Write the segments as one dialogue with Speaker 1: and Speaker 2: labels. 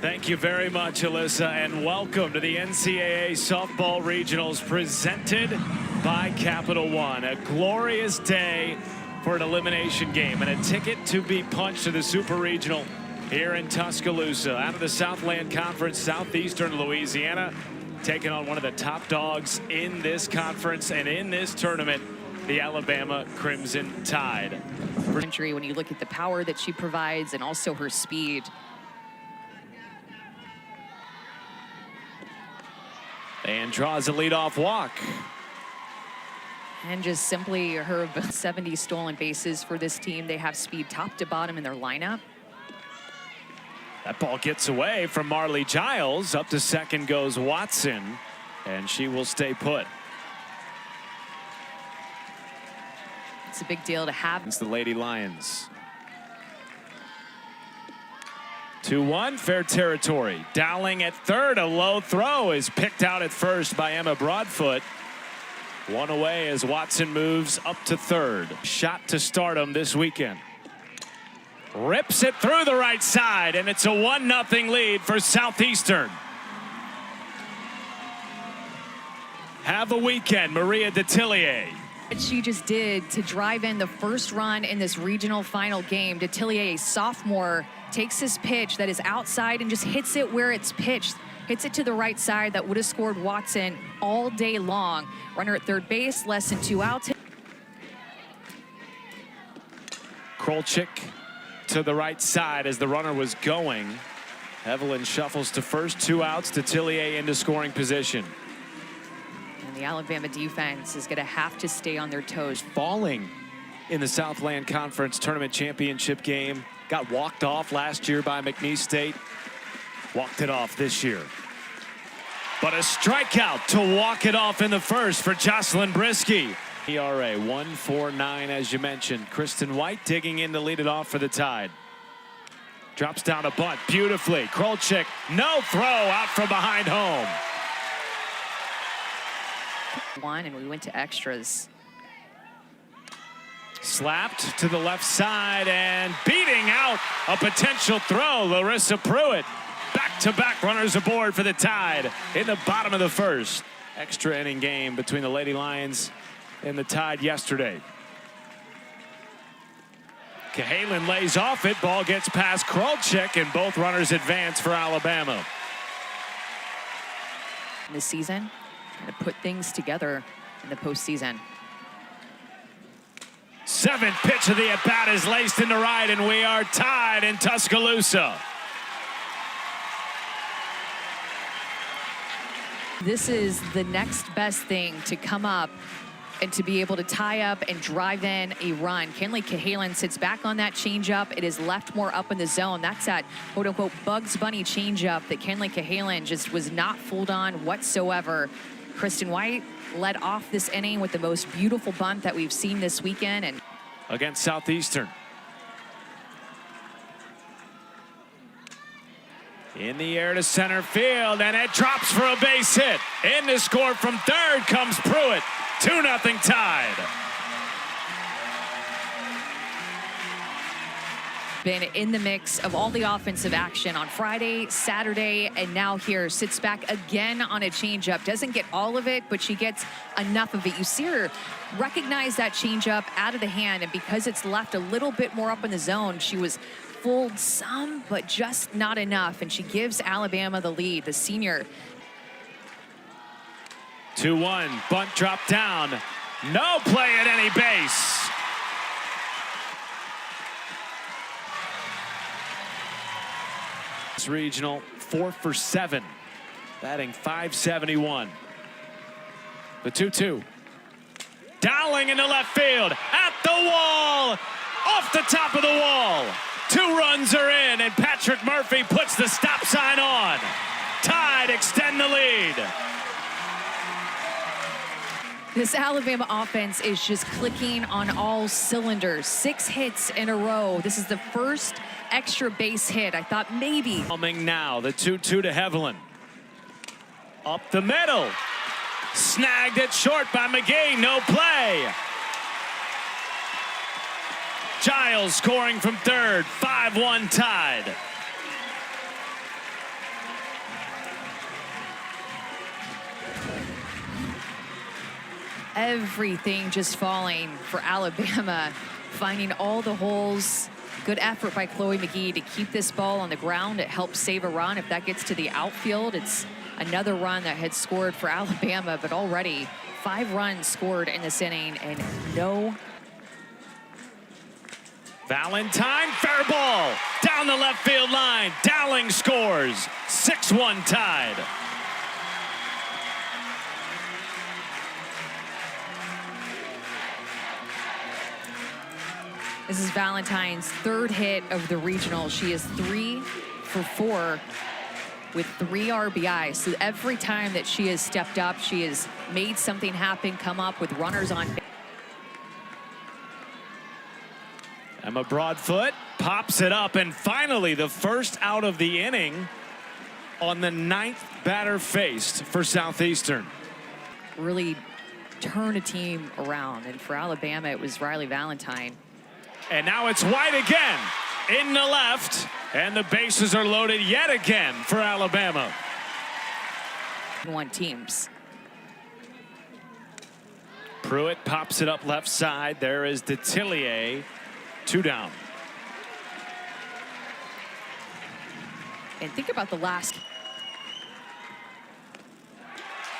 Speaker 1: Thank you very much, Alyssa, and welcome to the NCAA Softball Regionals presented by Capital One. A glorious day for an elimination game and a ticket to be punched to the Super Regional here in Tuscaloosa. Out of the Southland Conference, Southeastern Louisiana, taking on one of the top dogs in this conference and in this tournament, the Alabama Crimson Tide.
Speaker 2: When you look at the power that she provides and also her speed.
Speaker 1: And draws a leadoff walk.
Speaker 2: And just simply her 70 stolen bases for this team. They have speed top to bottom in their lineup.
Speaker 1: That ball gets away from Marley Giles. Up to second goes Watson, and she will stay put.
Speaker 2: It's a big deal to have.
Speaker 1: It's the Lady Lions. 2-1, fair territory. Dowling at third, a low throw is picked out at first by Emma Broadfoot. One away as Watson moves up to third. Shot to stardom this weekend. Rips it through the right side, and it's a 1-0 lead for Southeastern. Have a weekend, Maria Detillier.
Speaker 2: What she just did to drive in the first run in this regional final game. Detillier, a sophomore, takes this pitch that is outside and just hits it where it's pitched. Hits it to the right side. That would have scored Watson all day long. Runner at third base, less than 2 outs.
Speaker 1: Krolczyk to the right side as the runner was going. Evelyn shuffles to first, 2 outs. Detillier into scoring position.
Speaker 2: And the Alabama defense is going to have to stay on their toes.
Speaker 1: Falling in the Southland Conference Tournament Championship game. Got walked off last year by McNeese State. Walked it off this year. But a strikeout to walk it off in the first for Jocelyn Brisky. ERA 1.49 as you mentioned. Kristen White digging in to lead it off for the Tide. Drops down a bunt beautifully. Krolczyk, no throw out from behind home.
Speaker 2: And we went to extras.
Speaker 1: Slapped to the left side and beating out a potential throw. Larissa Pruitt. Back-to-back runners aboard for the Tide in the bottom of the first. Extra inning game between the Lady Lions and the Tide yesterday. Cahalan lays off it. Ball gets past Krolczyk, and both runners advance for Alabama.
Speaker 2: This season, to put things together in the postseason.
Speaker 1: 7th pitch of the at-bat is laced into right, and we are tied in Tuscaloosa.
Speaker 2: This is the next best thing to come up and to be able to tie up and drive in a run. Kenley Cahalan sits back on that changeup. It is left more up in the zone. That's that quote-unquote Bugs Bunny changeup that Kenley Cahalan just was not fooled on whatsoever. Kristen White led off this inning with the most beautiful bunt that we've seen this weekend. And
Speaker 1: against Southeastern. In the air to center field, and it drops for a base hit. In to score from third comes Pruitt. 2-0 Tide.
Speaker 2: Been in the mix of all the offensive action on Friday, Saturday, and now here. Sits back again on a changeup. Doesn't get all of it, but she gets enough of it. You see her recognize that changeup out of the hand, and because it's left a little bit more up in the zone, she was fooled some, but just not enough, and she gives Alabama the lead, the senior.
Speaker 1: 2-1, bunt drop down. No play at any base. Regional 4 for 7, batting .571. The 2-2. Dowling into left field, at the wall, off the top of the wall. 2 runs are in, and Patrick Murphy puts the stop sign on. Tide extend the lead.
Speaker 2: This Alabama offense is just clicking on all cylinders. 6 hits in a row. This is the first extra base hit. I thought maybe.
Speaker 1: Coming now, the 2-2 to Hevelin. Up the middle. Snagged it short by McGee. No play. Giles scoring from third. 5-1 Tide.
Speaker 2: Everything just falling for Alabama, finding all the holes. Good effort by Chloe McGee to keep this ball on the ground. It helps save a run. If that gets to the outfield, it's another run that had scored for Alabama, but already 5 runs scored in this inning and no.
Speaker 1: Valentine, fair ball, down the left field line. Dowling scores, 6-1 tied.
Speaker 2: This is Valentine's 3rd hit of the regional. She is 3 for 4 with 3 RBIs. So every time that she has stepped up, she has made something happen, come up with runners on base.
Speaker 1: Emma Broadfoot pops it up, and finally the first out of the inning on the 9th batter faced for Southeastern.
Speaker 2: Really turn a team around, and for Alabama, it was Riley Valentine.
Speaker 1: And now it's White again in the left, and the bases are loaded yet again for Alabama.
Speaker 2: 1 teams.
Speaker 1: Pruitt pops it up left side. There is Detillier, 2 down.
Speaker 2: And think about the last.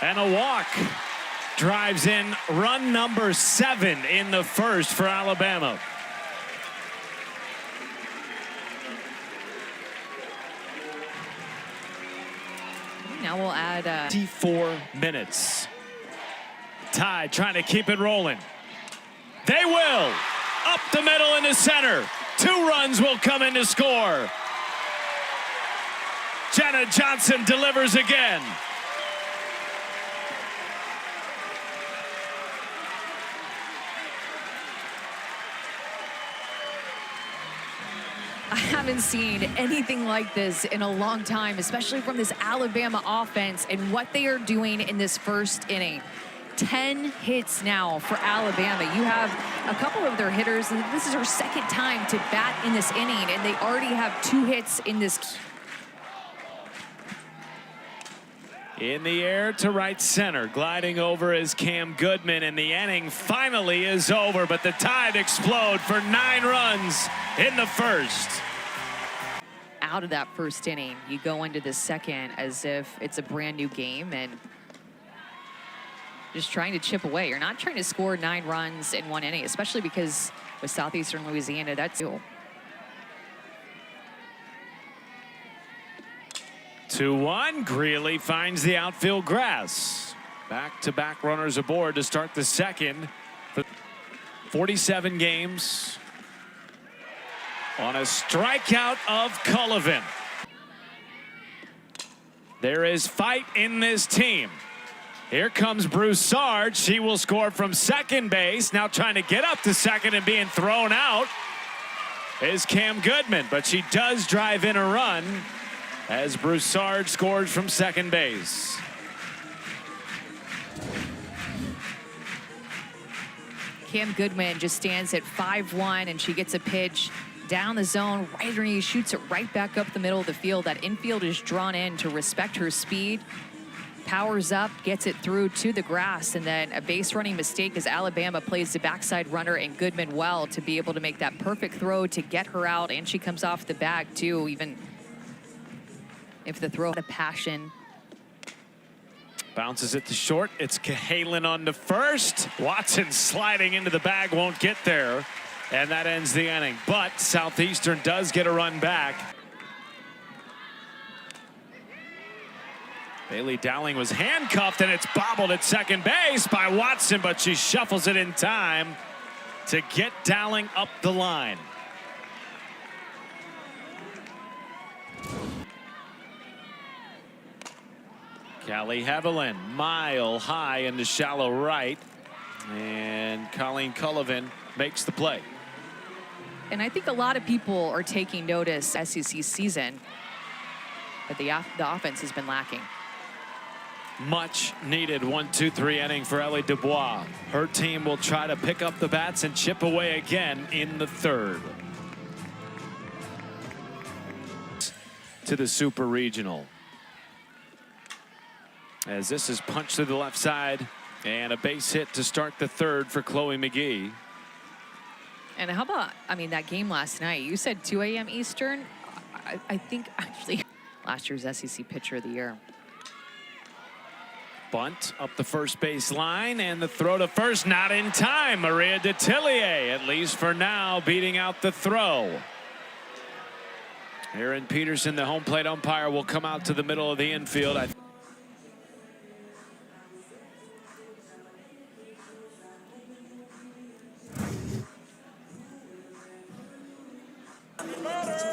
Speaker 1: And a walk. Drives in run number 7 in the first for Alabama.
Speaker 2: Now we'll add
Speaker 1: 54 minutes. Tide trying to keep it rolling. They will. Up the middle into center. 2 runs will come in to score. Jenna Johnson delivers again.
Speaker 2: I haven't seen anything like this in a long time, especially from this Alabama offense and what they are doing in this first inning. 10 hits now for Alabama. You have a couple of their hitters, and this is her 2nd time to bat in this inning, and they already have 2 hits in this.
Speaker 1: In the air to right center. Gliding over is Cam Goodman, and the inning finally is over, but the Tide explode for 9 runs in the first.
Speaker 2: Out of that first inning, you go into the second as if it's a brand new game and just trying to chip away. You're not trying to score 9 runs in 1 inning, especially because with Southeastern Louisiana, that's
Speaker 1: 2-1. Greeley finds the outfield grass. Back-to-back runners aboard to start the second. 47 games on a strikeout of Cullivan. There is fight in this team. Here comes Broussard. She will score from second base. Now trying to get up to second and being thrown out is Cam Goodman, but she does drive in a run as Broussard scores from second base.
Speaker 2: Cam Goodman just stands at 5-1, and she gets a pitch down the zone, right underneath, shoots it right back up the middle of the field. That infield is drawn in to respect her speed. Powers up, gets it through to the grass, and then a base running mistake as Alabama plays the backside runner and Goodman well to be able to make that perfect throw to get her out, and she comes off the bag too, even if the throw had a passion.
Speaker 1: Bounces it to short. It's Cahalan on to first. Watson sliding into the bag, won't get there, and that ends the inning. But Southeastern does get a run back. Bailey Dowling was handcuffed, and it's bobbled at second base by Watson, but she shuffles it in time to get Dowling up the line. Callie Haviland, mile high into shallow right, and Colleen Cullivan makes the play.
Speaker 2: And I think a lot of people are taking notice SEC season, but the offense has been lacking.
Speaker 1: Much needed 1-2-3 inning for Ellie Dubois. Her team will try to pick up the bats and chip away again in the third. To the Super Regional. As this is punched to the left side, And a base hit to start the third for Chloe McGee.
Speaker 2: And how about, I mean, that game last night, you said 2 a.m. Eastern. I think actually last year's SEC Pitcher of the Year.
Speaker 1: Bunt up the first base line, and the throw to first, not in time. Maria Detillier, at least for now, beating out the throw. Aaron Peterson, the home plate umpire, will come out to the middle of the infield.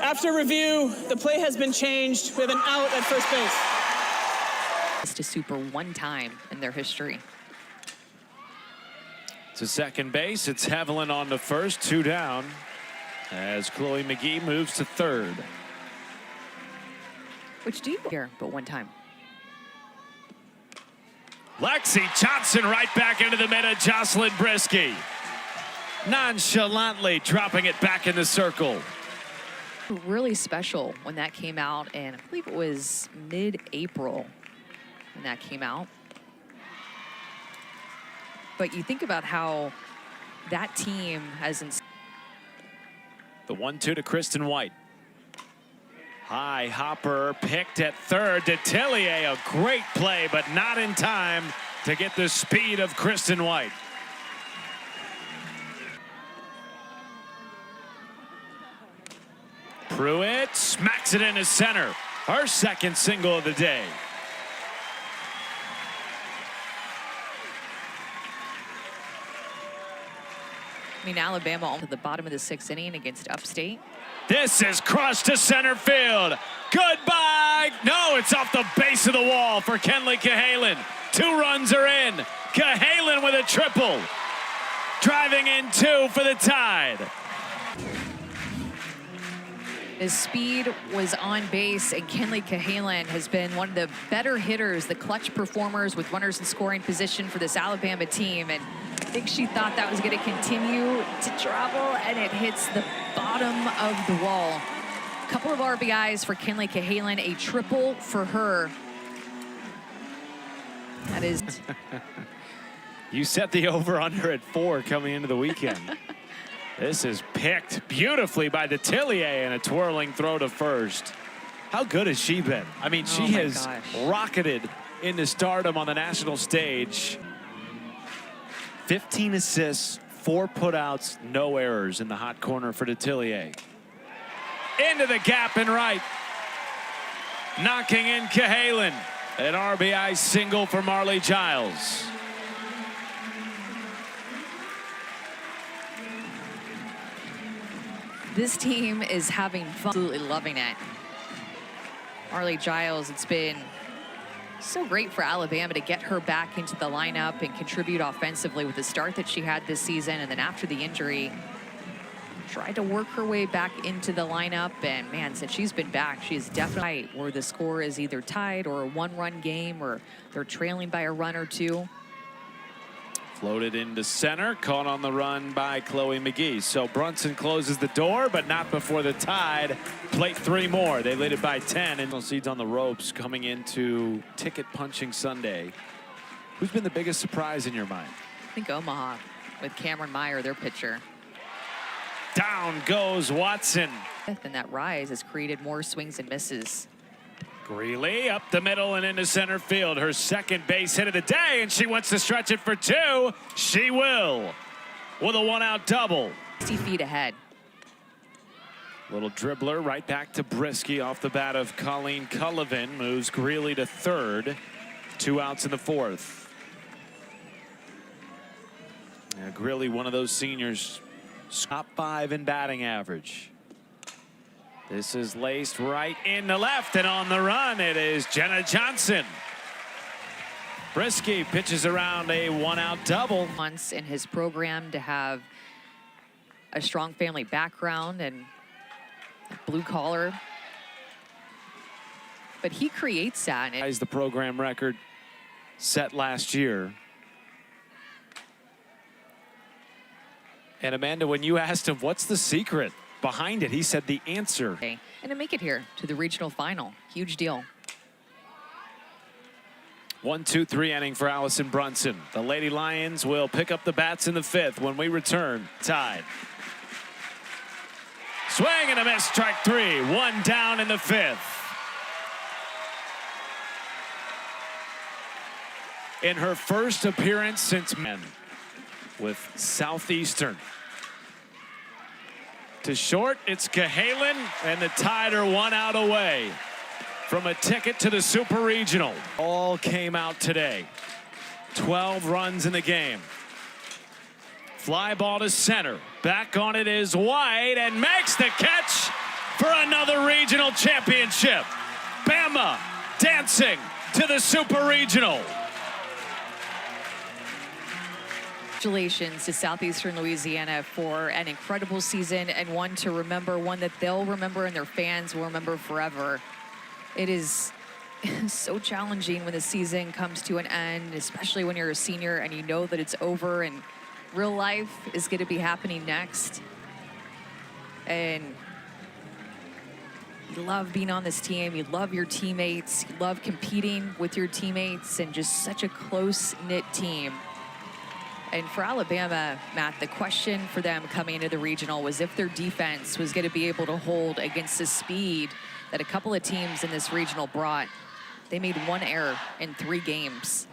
Speaker 3: After review, the play has been changed. We have an out at first base.
Speaker 2: To super one time in their history.
Speaker 1: To second base, it's Haviland on the first, 2 down, as Chloe McGee moves to third.
Speaker 2: Which do you hear, but one time.
Speaker 1: Lexi Johnson right back into the middle. Jocelyn Brisky nonchalantly dropping it back in the circle.
Speaker 2: Really special when that came out, and I believe it was mid-April when that came out. But you think about how that team has...
Speaker 1: The 1-2 to Kristen White. High hopper picked at third. Detillier, a great play, but not in time to get the speed of Kristen White. Pruitt smacks it into center. Her second single of the day.
Speaker 2: I mean, Alabama to the bottom of the 6th inning against Upstate.
Speaker 1: This is crushed to center field. Goodbye. No, it's off the base of the wall for Kenleigh Cahalan. 2 runs are in. Cahalan with a triple. Driving in 2 for the Tide.
Speaker 2: His speed was on base, and Kenleigh Cahalan has been one of the better hitters, the clutch performers with runners in scoring position for this Alabama team. And I think she thought that was going to continue to travel, and it hits the bottom of the wall. A couple of RBIs for Kenleigh Cahalan, a triple for her. That is...
Speaker 1: You set the over-under at 4 coming into the weekend. This is picked beautifully by Detillier and a twirling throw to first. How good has she been? I mean, she has rocketed into stardom on the national stage. 15 assists, 4 putouts, no errors in the hot corner for Detillier. Into the gap and right. Knocking in Cahalan. An RBI single for Marley Giles.
Speaker 2: This team is having fun, absolutely loving it. Marley Giles, it's been so great for Alabama to get her back into the lineup and contribute offensively with the start that she had this season. And then after the injury, tried to work her way back into the lineup. And man, since she's been back, she is definitely where the score is either tied or a 1-run game, or they're trailing by a run or 2.
Speaker 1: Floated into center, caught on the run by Chloe McGee. So Brunson closes the door, but not before the Tide plate 3 more. They lead it by 10, and seeds on the ropes coming into ticket punching Sunday. Who's been the biggest surprise in your mind?
Speaker 2: I think Omaha with Cameron Meyer, their pitcher.
Speaker 1: Down goes Watson.
Speaker 2: And that rise has created more swings and misses.
Speaker 1: Greeley up the middle and into center field. Her second base hit of the day, and she wants to stretch it for 2. She will, with a 1-out double.
Speaker 2: 60 feet ahead.
Speaker 1: Little dribbler right back to Brisky off the bat of Colleen Cullivan. Moves Greeley to third. 2 outs in the 4th. Yeah, Greeley, one of those seniors, top 5 in batting average. This is laced right into left, and on the run, it is Jenna Johnson. Brisky pitches around a 1-out double.
Speaker 2: Once in his program to have a strong family background and blue collar. But he creates that.
Speaker 1: Is the program record set last year. And Amanda, when you asked him, what's the secret behind it, he said the answer.
Speaker 2: And to make it here to the regional final, huge deal.
Speaker 1: 1-2-3 inning for Allison Brunson. The Lady Lions will pick up the bats in the 5th when we return. Tied. Swing and a miss, strike 3. 1 down in the 5th. In her first appearance since with Southeastern. To short, it's Cahalan, and the Tide are 1 out away from a ticket to the Super Regional. All came out today. 12 runs in the game. Fly ball to center. Back on it is White, and makes the catch for another regional championship. Bama dancing to the Super Regional.
Speaker 2: Congratulations to Southeastern Louisiana for an incredible season, and one to remember, one that they'll remember and their fans will remember forever. It is so challenging when the season comes to an end, especially when you're a senior and you know that it's over and real life is going to be happening next. And you love being on this team, you love your teammates, you love competing with your teammates, and just such a close-knit team. And for Alabama, Matt, the question for them coming into the regional was if their defense was going to be able to hold against the speed that a couple of teams in this regional brought. They made 1 error in 3 games.